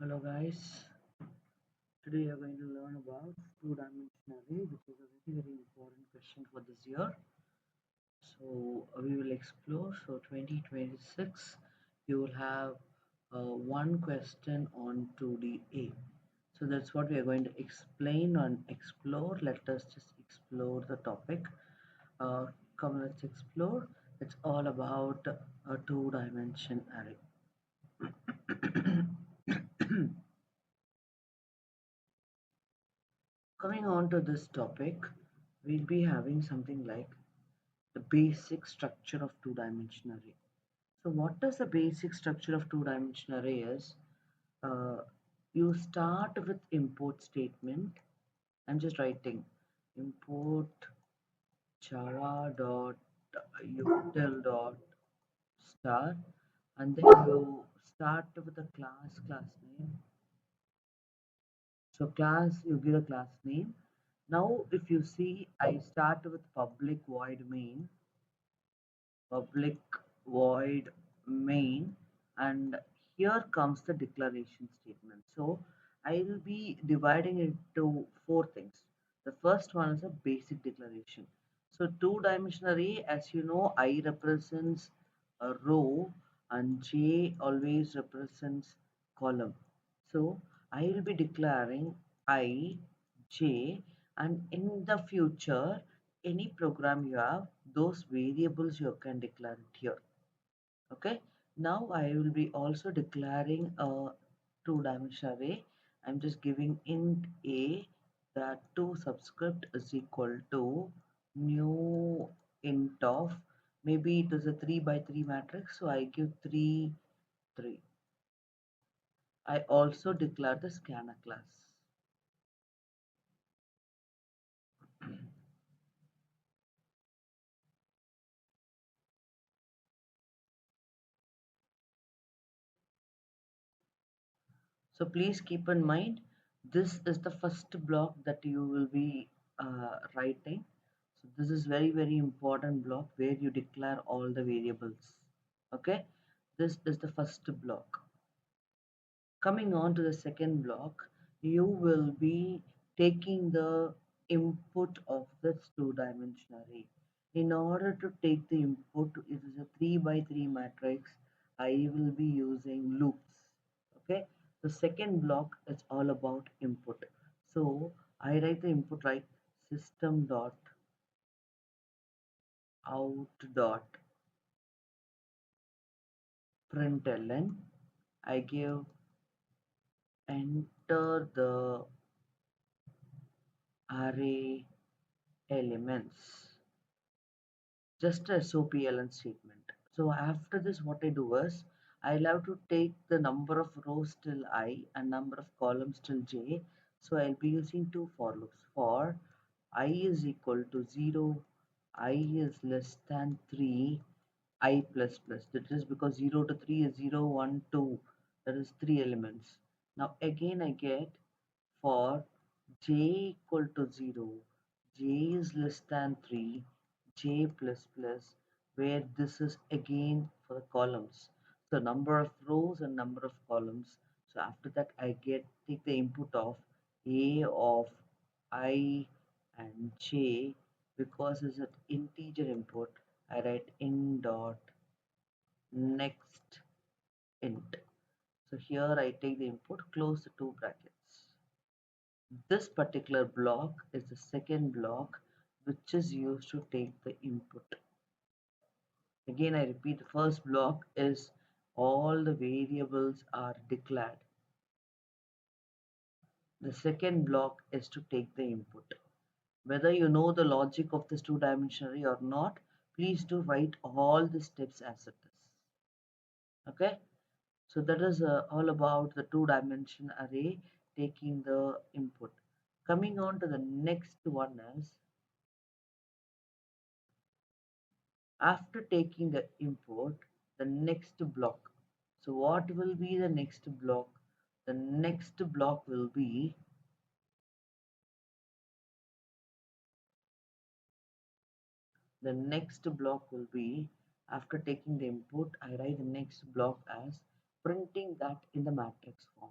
Hello guys, today we are going to learn about two-dimensional array, which is a very important question for this year. So we will explore. So 2026, you will have one question on 2D A. So that's what we are going to explain and explore. Let us just explore the topic. Uh, Come, let's explore. It's all about a two-dimension array. Coming on to this topic, we'll be having something like the basic structure of two-dimensional array. So what does the basic structure of two-dimensional array is? Uh, you start with import statement. I'm just writing import java dot util dot star, and then you start with a class name. So class, you give a class name. Now if you see, I start with public void main, and here comes the declaration statement. So I will be dividing it into four things. The first one is a basic declaration. So two-dimensional array, as you know, I represents a row and j always represents column. So I will be declaring I, j, and in the future any program you have, those variables you can declare it here. Okay, now I will be also declaring a two-dimensional array. I'm just giving int a, that two subscript is equal to new int of, maybe it is a 3 by 3 matrix, so I give 3 3. I also declare the scanner class. So please keep in mind, this is the first block that you will be writing. So this is very important block where you declare all the variables. Okay, this is the first block. Coming on to the second block, you will be taking the input of this two-dimensional array. In order to take the input, it is a 3 by 3 matrix. I will be using loops. Okay, the second block is all about input. So I write the input like system dot out dot println. I give enter the array elements, just a SOPLN statement. So after this, what I do is I'll have to take the number of rows till I and number of columns till j. So I'll be using two for loops. For I is equal to 0, I is less than 3, I plus plus. That is because 0 to 3 is 0, 1, 2. That is 3 elements. Now again I get for j equal to 0, j is less than 3, j plus plus, where this is again for the columns. So number of rows and number of columns. So after that I take the input of a of I and j. Because it's an integer input, I write in dot next int. So here I take the input, close the two brackets. This particular block is the second block which is used to take the input. Again I repeat, the first block is all the variables are declared. The second block is to take the input. Whether you know the logic of this two-dimensional array or not, please do write all the steps as it is. Okay, so that is all about the two-dimensional array taking the input. Coming on to the next one is, after taking the input, the next block. So what will be the next block? The next block will be after taking the input, I write the next block as printing that in the matrix form.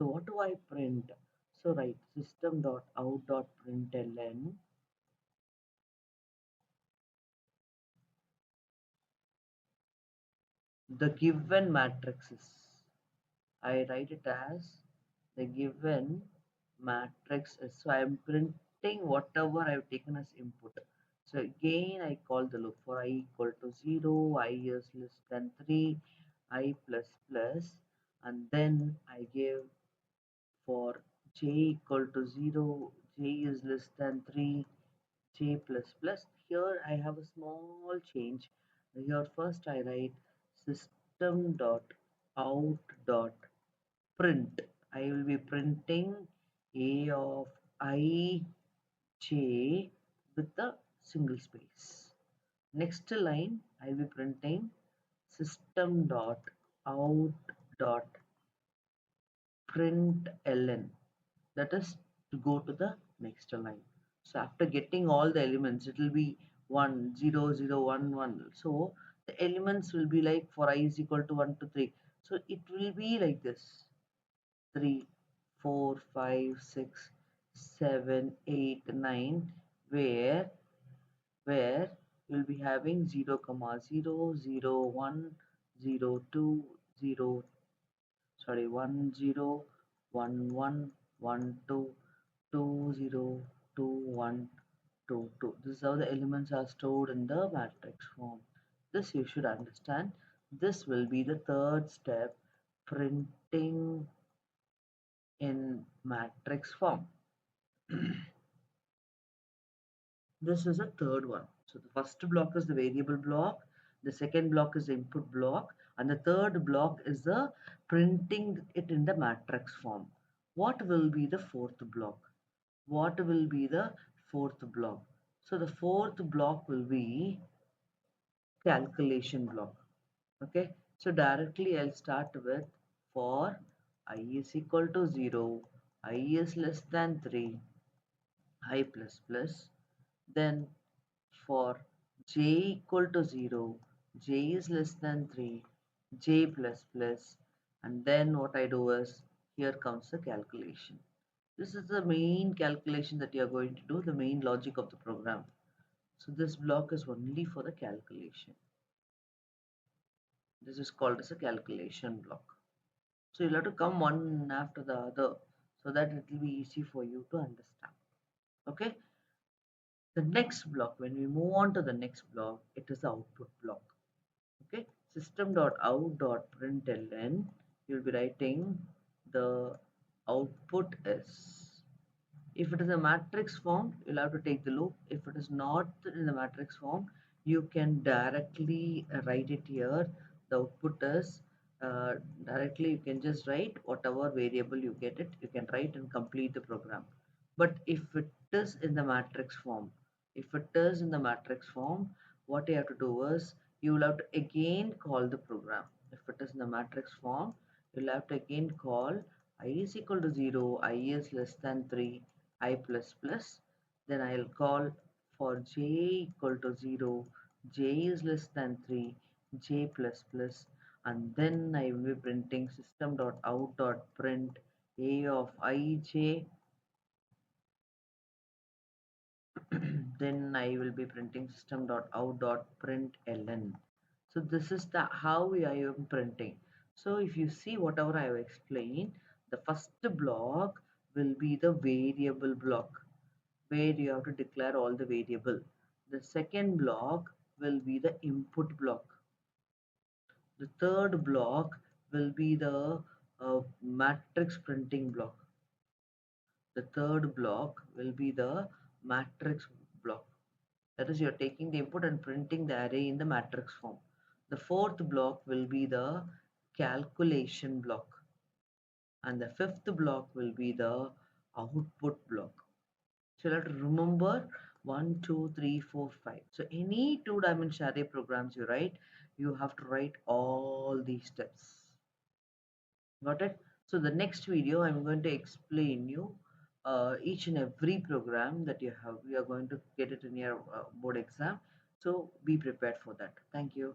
So what do I print? So write system.out.println the given matrices. I write it as the given matrix is. So I am printing whatever I have taken as input. So again I call the loop for I equal to 0, I is less than 3, I plus plus, and then I give for j equal to 0, j is less than 3, j plus plus. Here I have a small change. Here first I write system dot out dot print. I will be printing a of I j with the single space. Next line I will be printing system dot out dot println, that is to go to the next line. So after getting all the elements, it will be 1 0 0 1 1. So the elements will be like for I is equal to 1 to 3. So it will be like this: 3 4 5 6 7 8 9, where you'll be having 0 comma 0 0 1 0 2 0, sorry, 1 0 1 1 1 2 2 0 2 1 2 2. This is how the elements are stored in the matrix form. This you should understand. This will be the third step, printing in matrix form. This is a third one. So the first block is the variable block, the second block is the input block, and the third block is the printing it in the matrix form. What will be the fourth block? What will be the fourth block? So the fourth block will be calculation block. Okay, so directly I'll start with for I is equal to 0, I is less than 3, I plus plus. Then for j equal to 0, j is less than 3, j plus plus, and then what I do is here comes the calculation. This is the main calculation that you are going to do, the main logic of the program. So this block is only for the calculation. This is called as a calculation block. So you'll have to come one after the other so that it will be easy for you to understand. Okay. The next block, when we move on to the next block, it is the output block. Okay, system.out.println, you'll be writing the output is. If it is a matrix form, you'll have to take the loop. If it is not in the matrix form, you can directly write it here. The output is directly, you can just write whatever variable you get it, you can write and complete the program. But if it is in the matrix form, what you have to do is you will have to again call the program. If it is in the matrix form, you'll have to again call I is equal to 0, I is less than 3, I plus plus. Then I'll call for j equal to 0, j is less than 3, j plus plus, and then I will be printing system.out.print a of ij. Then I will be printing system.out.println. So this is the how I am printing. So if you see whatever I have explained, the first block will be the variable block where you have to declare all the variable. The second block will be the input block. The third block will be the matrix printing block. The third block will be the matrix block. That is, you're taking the input and printing the array in the matrix form. The fourth block will be the calculation block, and the fifth block will be the output block. So you have to remember 1, 2, 3, 4, 5. So any two-dimensional array programs you write, you have to write all these steps. Got it? So the next video, I'm going to explain you each and every program that you have. You are going to get it in your board exam. So be prepared for that. Thank you.